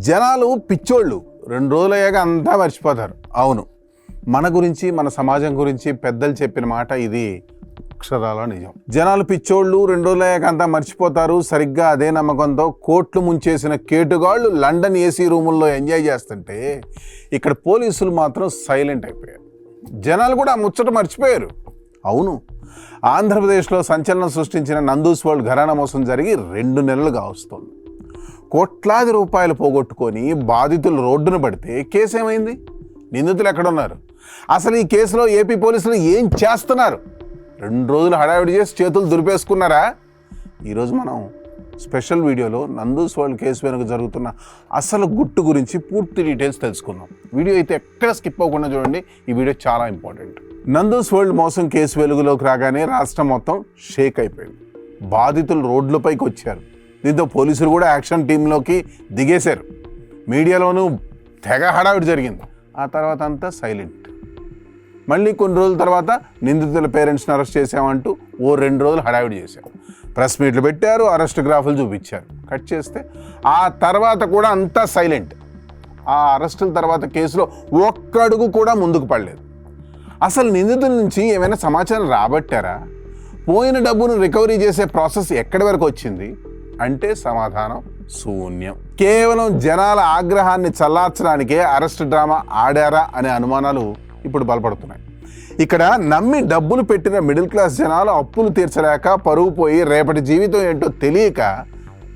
జనాలు పిచ్చోళ్ళు 2 రోజులయ్యాక అంతా మర్చిపోతారు. అవును, మన గురించి మన సమాజం గురించి పెద్దలు చెప్పిన మాట ఇది అక్షరాల నిజం. జనాలు పిచ్చోళ్ళు 2 రోజులయ్యాక అంతా మర్చిపోతారు. సరిగ్గా అదే నమ్మకంతో కోట్లు ముంచేసిన కేటుగాళ్ళు లండన్ ఏసీ రూముల్లో ఎంజాయ్ చేస్తుంటే ఇక్కడ పోలీసులు మాత్రం సైలెంట్ అయిపోయారు. జనాలు కూడా ముచ్చట మర్చిపోయారు. అవును, ఆంధ్రప్రదేశ్లో సంచలనం సృష్టించిన నందూస్ వరల్డ్ ఘరానా మోసం జరిగి 2 నెలలుగా వస్తుంది. కోట్లాది రూపాయలు పోగొట్టుకొని బాధితులు రోడ్డున పడితే కేసు ఏమైంది? నిందితులు ఎక్కడున్నారు? అసలు ఈ కేసులో ఏపీ పోలీసులు ఏం చేస్తున్నారు? 2 రోజులు హడావిడి చేసి చేతులు దులిపేసుకున్నారా? ఈరోజు మనం స్పెషల్ వీడియోలో నందూస్ వరల్డ్ కేసు వెనుక జరుగుతున్న అసలు గుట్టు గురించి పూర్తి డీటెయిల్స్ తెలుసుకుందాం. వీడియో అయితే ఎక్కడ స్కిప్ అవ్వకుండా చూడండి. ఈ వీడియో చాలా ఇంపార్టెంట్. నందూస్ వరల్డ్ మోసం కేసు వెలుగులోకి రాగానే రాష్ట్రం మొత్తం షేక్ అయిపోయింది. బాధితులు రోడ్లపైకి వచ్చారు. దీంతో పోలీసులు కూడా యాక్షన్ టీంలోకి దిగేశారు. మీడియాలోనూ తెగ హడావిడి జరిగింది. ఆ తర్వాత అంతా సైలెంట్. మళ్ళీ కొన్ని రోజుల తర్వాత నిందితుల పేరెంట్స్ని అరెస్ట్ చేశామంటూ 2 రోజులు హడావిడి చేశారు. ప్రెస్ మీట్లు పెట్టారు, అరెస్ట్ గ్రాఫులు చూపించారు. కట్ చేస్తే ఆ తర్వాత కూడా అంతా సైలెంట్. ఆ అరెస్టుల తర్వాత కేసులో ఒక్క అడుగు కూడా ముందుకు పడలేదు. అసలు నిందితుల నుంచి ఏమైనా సమాచారం రాబట్టారా? పోయిన డబ్బును రికవరీ చేసే ప్రాసెస్ ఎక్కడి వరకు వచ్చింది అంటే సమాధానం శూన్యం. కేవలం జనాల ఆగ్రహాన్ని చల్లార్చడానికే అరెస్ట్ డ్రామా ఆడారా అనే అనుమానాలు ఇప్పుడు బలపడుతున్నాయి. ఇక్కడ నమ్మి డబ్బులు పెట్టిన మిడిల్ క్లాస్ జనాలు అప్పులు తీర్చలేక పరువు పోయి రేపటి జీవితం ఏంటో తెలియక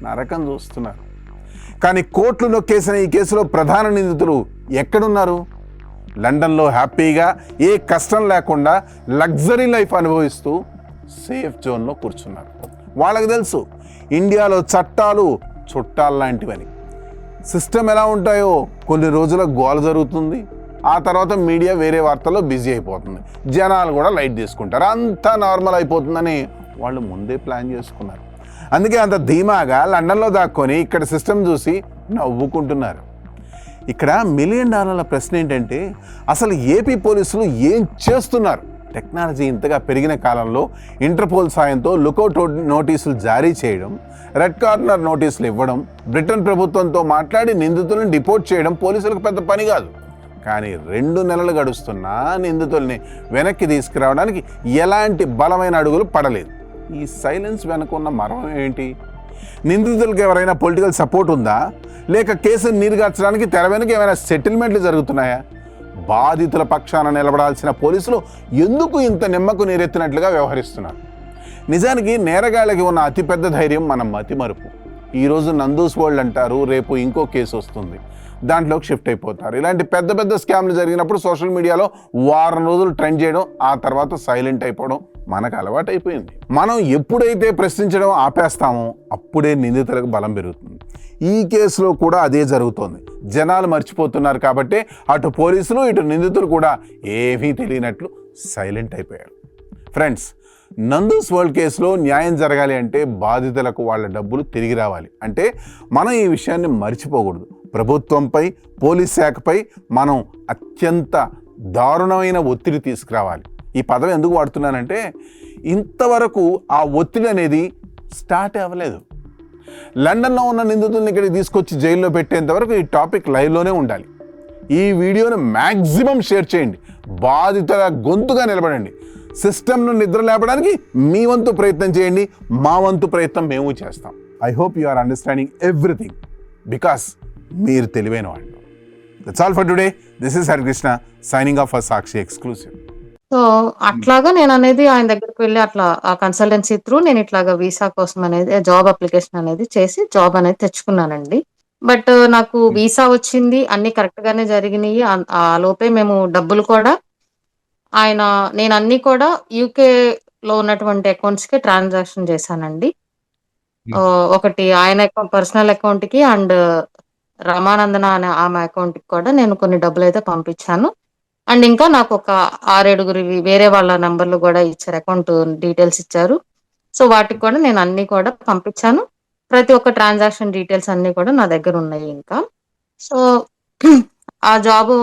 నరకం చూస్తున్నారు. కానీ కోట్లు నొక్కేసిన ఈ కేసులో ప్రధాన నిందితులు ఎక్కడున్నారు? లండన్లో హ్యాపీగా ఏ కష్టం లేకుండా లగ్జరీ లైఫ్ అనుభవిస్తూ సేఫ్ జోన్లో కూర్చున్నారు. వాళ్ళకి తెలుసు ఇండియాలో చట్టాలు చుట్టాలు లాంటివని. సిస్టమ్ ఎలా ఉంటాయో కొన్ని రోజుల గోల జరుగుతుంది. ఆ తర్వాత మీడియా వేరే వార్తల్లో బిజీ అయిపోతుంది. జనాలు కూడా లైట్ తీసుకుంటారు. అంతా నార్మల్ అయిపోతుందని వాళ్ళు ముందే ప్లాన్ చేసుకున్నారు. అందుకే అంత ధీమాగా లండన్లో దాక్కొని ఇక్కడ సిస్టమ్ చూసి నవ్వుకుంటున్నారు. ఇక్కడ $1 మిలియన్ ప్రశ్న ఏంటంటే అసలు ఏపీ పోలీసులు ఏం చేస్తున్నారు? టెక్నాలజీ ఇంతగా పెరిగిన కాలంలో ఇంటర్పోల్ సాయంతో లుకౌట్ నోటీసులు జారీ చేయడం, రెడ్ కార్నర్ నోటీసులు ఇవ్వడం, బ్రిటన్ ప్రభుత్వంతో మాట్లాడి నిందితులను డిపోర్ట్ చేయడం పోలీసులకు పెద్ద పని కాదు. కానీ 2 నెలలు గడుస్తున్నా నిందితుల్ని వెనక్కి తీసుకురావడానికి ఎలాంటి బలమైన అడుగులు పడలేదు. ఈ సైలెన్స్ వెనక ఉన్న మర్మం ఏంటి? నిందితులకు ఎవరైనా పొలిటికల్ సపోర్ట్ ఉందా? లేక కేసును నీరుగార్చడానికి తెర వెనుక ఏమైనా సెటిల్మెంట్లు జరుగుతున్నాయా? బాధితుల పక్షాన నిలబడాల్సిన పోలీసులు ఎందుకు ఇంత నిమ్మకు నీరెత్తినట్లుగా వ్యవహరిస్తున్నారు? నిజానికి నేరగాళ్ళకి ఉన్న అతిపెద్ద ధైర్యం మన మతిమరుపు. ఈరోజు నందూస్ వరల్డ్ అంటారు, రేపు ఇంకో కేసు వస్తుంది, దాంట్లోకి షిఫ్ట్ అయిపోతారు. ఇలాంటి పెద్ద పెద్ద స్కామ్లు జరిగినప్పుడు సోషల్ మీడియాలో వారం రోజులు ట్రెండ్ చేయడం, ఆ తర్వాత సైలెంట్ అయిపోవడం మనకు అలవాటు అయిపోయింది. మనం ఎప్పుడైతే ప్రశ్నించడం ఆపేస్తామో అప్పుడే నిందితులకు బలం పెరుగుతుంది. ఈ కేసులో కూడా అదే జరుగుతోంది. జనాలు మర్చిపోతున్నారు కాబట్టి అటు పోలీసులు ఇటు నిందితులు కూడా ఏమీ తెలియనట్లు సైలెంట్ అయిపోయారు. ఫ్రెండ్స్, నందూస్ వరల్డ్ కేసులో న్యాయం జరగాలి అంటే బాధితులకు వాళ్ళ డబ్బులు తిరిగి రావాలి. అంటే మనం ఈ విషయాన్ని మర్చిపోకూడదు. ప్రభుత్వంపై, పోలీస్ శాఖపై మనం అత్యంత దారుణమైన ఒత్తిడి తీసుకురావాలి. ఈ పదం ఎందుకు వాడుతున్నానంటే ఇంతవరకు ఆ ఒత్తిడి అనేది స్టార్ట్ అవ్వలేదు. లండన్లో ఉన్న నిందితుల్ని ఇక్కడికి తీసుకొచ్చి జైల్లో పెట్టేంత వరకు ఈ టాపిక్ లైవ్లోనే ఉండాలి. ఈ వీడియోను మ్యాక్సిమం షేర్ చేయండి. బాధితుల గొంతుగా నిలబడండి. సిస్టమ్ను నిద్ర లేపడానికి మీ వంతు ప్రయత్నం చేయండి. మా వంతు ప్రయత్నం మేము చేస్తాం. I hope you are understanding everything because మీరు తెలివైన వాళ్ళు. That's all for today. This is Harikrishna signing off for Sakshi exclusive. So అట్లాగా నేను అనేది ఆయన దగ్గరికి వెళ్ళి అట్లా ఆ కన్సల్టెన్సీ త్రూ నేను ఇట్లాగా వీసా కోసం అనేది జాబ్ అప్లికేషన్ అనేది చేసి జాబ్ అనేది తెచ్చుకున్నానండి. బట్ నాకు వీసా వచ్చింది, అన్ని కరెక్ట్ గానే జరిగినాయి. ఆ లోపే మేము డబ్బులు కూడా నేను అన్ని కూడా యూకే లో ఉన్నటువంటి అకౌంట్స్ కి ట్రాన్సాక్షన్ చేశానండి. ఒకటి ఆయన పర్సనల్ అకౌంట్ కి అండ్ రమానందన అనే ఆమె అకౌంట్ కి కూడా నేను కొన్ని డబ్బులు అయితే పంపించాను. అండ్ ఇంకా నాకు ఒక 6-7 వేరే వాళ్ళ నంబర్లు కూడా ఇచ్చారు, అకౌంట్ డీటెయిల్స్ ఇచ్చారు. సో వాటికి కూడా నేను అన్ని కూడా పంపించాను. ప్రతి ఒక్క ట్రాన్సాక్షన్ డీటెయిల్స్ అన్ని కూడా నా దగ్గర ఉన్నాయి ఇంకా. సో ఆ జాబ్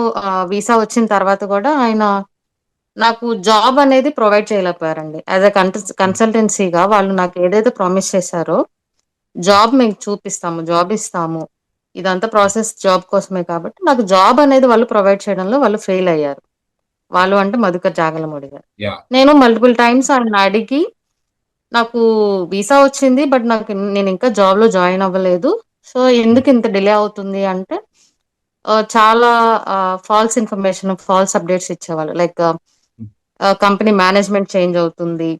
వీసా వచ్చిన తర్వాత కూడా ఆయన నాకు జాబ్ అనేది ప్రొవైడ్ చేయలేకపోయారండి. యాజ్ అ కన్సల్టెన్సీగా వాళ్ళు నాకు ఏదైతే ప్రామిస్ చేశారో జాబ్ మీకు చూపిస్తాము, జాబ్ ఇస్తాము, ఇదంతా ప్రాసెస్ జాబ్ కోసమే కాబట్టి నాకు జాబ్ అనేది వాళ్ళు ప్రొవైడ్ చేయడంలో వాళ్ళు ఫెయిల్ అయ్యారు. వాళ్ళు అంటే మధుకర్ జాగలమూడి గారు. యాహ్! నేను మల్టిపుల్ టైమ్స్ ఆయన్ని అడిగి నాకు వీసా వచ్చింది. బట్ నేనింకా జాబ్‌లో జాయిన్ అవ్వలేదు. సో, ఎందుకు ఇంత డిలే అవుతుంది అంటే చాలా ఫాల్స్ ఇన్ఫర్మేషన్, ఫాల్స్ అప్డేట్స్ ఇచ్చేవాళ్ళు. లైక్ హ్మ్. కంపెనీ మేనేజ్‌మెంట్ చేంజ్ అవుతుంది.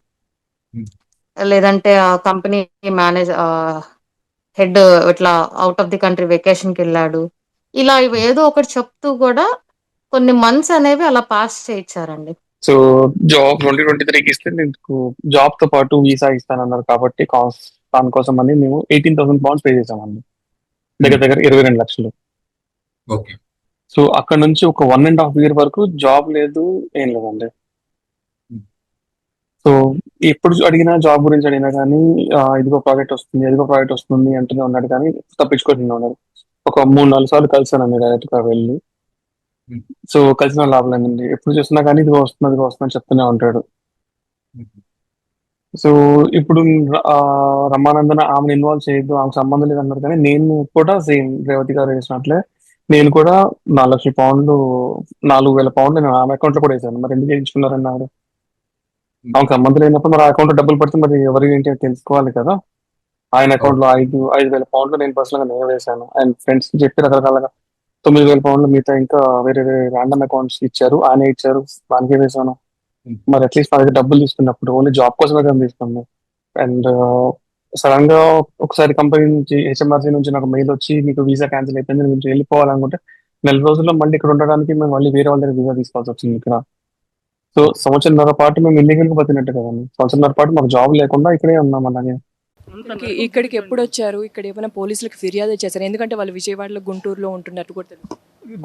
హ్మ్. లేదంటే కంపెనీ హెడ్ ఇట్లా ఔట్ ఆఫ్ ది కంట్రీ వెకేషన్‌కెళ్ళాడు. ఇలా ఇవి ఏదో ఒకటి చెప్తూ గూడా కొన్ని మంత్స్ అనేవి అలా పాస్ చేయిచ్చారండి. సో జాబ్ 2023కి ఇస్తే మీకు జాబ్‌తో పాటు వీసా ఇస్తానన్నారు కాబట్టి దానికోసం అని మేము 18,000 పౌండ్స్ పే చేసామండి. దగ్గర దగ్గర 22 లక్షలు. ఓకే. సో అక్కడి నుంచి ఒక 1½ ఇయర్ వరకు జాబ్ లేదు, ఏం లేదండి. హ్మ్. సో ఎప్పుడు అడిగినా జాబ్ గురించి అడిగినా గానీ ఇదిగో ప్రాజెక్ట్ వస్తుంది, అదిగో ప్రాజెక్ట్ వస్తుంది అంటూనే ఉన్నాడు కానీ తప్పించుకుంటూనే ఉన్నాడు. ఒక 3, 4 సార్లు కలిసానండి డైరెక్ట్‌గా వెళ్ళి. హ్మ్. సో కలిసిన లాభం లేదండి. ఎప్పుడు చూసినా కానీ ఇదిగో వస్తుంది, అదిగో వస్తుంది అని చెప్తూనే ఉంటాడు. హుహు. సో ఇప్పుడు రమానందన ఆమెను ఇన్వాల్వ్ చేయొద్దు, ఆమెకు సంబంధం లేదన్నారు కానీ నేను కూడా సేమ్ రేవతి గారు వేసినట్లే నేను కూడా 4,00,000 పౌండ్లు 4,000 పౌండ్లు నేను ఆమె అకౌంట్ లో కూడా వేసాను. మరి ఎందుకు వేయించుకున్నారండి ఆవిడ? ఆమెకు సంబంధం లేనప్పుడు మరి ఆ అకౌంట్ లో డబ్బులు పడితే మరి ఎవరు ఏంటి అని తెలుసుకోవాలి కదా. ఆయన అకౌంట్ లో 5,000 పౌండ్లు నేను పర్సనల్ గా నేను వేసాను. ఆయన ఫ్రెండ్స్ కి చెప్పి రకరకాలుగా 9,000 పౌండ్లు మిగతా ఇంకా వేరే వేరే ర్యాండమ్ అకౌంట్స్ ఇచ్చారు, ఆయన ఇచ్చారు, దానికే వేసాను. హ్మ్. మరి అట్లీస్ట్ నా దగ్గర డబ్బులు తీసుకున్నప్పుడు ఓన్లీ జాబ్ కోసమే కదా తీసుకున్నాను. అండ్ సడన్ గా ఒకసారి కంపెనీ నుంచి హెచ్ఎంఆర్సీ నుంచి నాకు మెయిల్ వచ్చి మీకు వీసా క్యాన్సిల్ అయిపోయింది, మీరు వెళ్ళిపోవాలనుకుంటే నెల రోజుల్లో మళ్ళీ ఇక్కడ ఉండడానికి మేము మళ్ళీ వేరే వాళ్ళ దగ్గర వీసా తీసుకోవాల్సి వచ్చింది ఇక్కడ. సో సంవత్సరంన్నర పాటు మేము ఇల్లీగల్ గా బతినట్టు కదండి. సంవత్సరంన్నర పాటు మాకు జాబ్ లేకుండా ఇక్కడే ఉన్నాం అలాగే. ఇక్కడికి ఎప్పుడు వచ్చారు? ఇక్కడ ఏమైనా పోలీసులకు ఫిర్యాదు చేశారు? ఎందుకంటే వాళ్ళు విజయవాడలో, గుంటూరులో ఉంటున్నట్టు కూడా తెలుసు.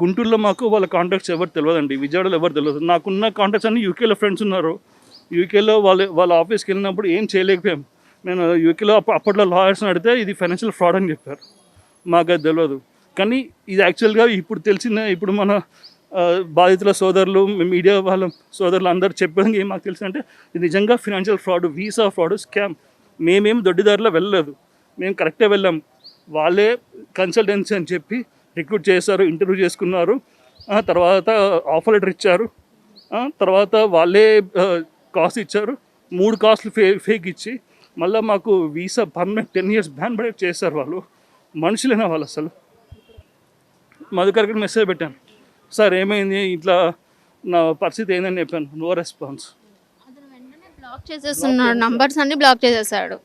గుంటూరులో మాకు వాళ్ళ కాంటాక్ట్స్ ఎవరు తెలియదండి. విజయవాడలో ఎవరు తెలియదు. నాకున్న కాంటాక్ట్స్ అన్ని యూకేలో ఫ్రెండ్స్ ఉన్నారు. యూకేలో వాళ్ళ ఆఫీస్కి వెళ్ళినప్పుడు ఏం చేయలేకపోయాం. నేను యూకేలో అప్పట్లో లాయర్స్ని అడిగితే ఇది ఫైనాన్షియల్ ఫ్రాడ్ అని చెప్పారు. మాకు అది తెలియదు. కానీ ఇది యాక్చువల్గా ఇప్పుడు మన బాధితుల సోదరులు, మీడియా వాళ్ళ సోదరులు అందరూ చెప్పడం ఏం మాకు తెలిసి అంటే ఇది నిజంగా financial fraud, visa fraud, scam. మేమేం దొడ్డిదారిలో వెళ్ళలేదు, మేము కరెక్టే వెళ్ళాం. వాళ్ళే కన్సల్టెన్సీ అని చెప్పి రిక్రూట్ చేశారు, ఇంటర్వ్యూ చేసుకున్నారు, తర్వాత ఆఫర్ లెటర్ ఇచ్చారు, తర్వాత వాళ్ళే కాస్ట్ ఇచ్చారు. 3 కాస్ట్లు ఫేక్ ఇచ్చి మళ్ళీ మాకు వీసా పర్మనెంట్ 10 years బ్యాన్ పడే చేశారు. వాళ్ళు మనుషులేనా వాళ్ళు? అసలు మధుకర్కి మెసేజ్ పెట్టాను, సార్ ఏమైంది ఇట్లా నా పరిస్థితి ఏందని చెప్పాను. No response. బ్లాక్ చేసేస్తున్నాడు, నంబర్స్ అన్ని బ్లాక్ చేసేసాడు.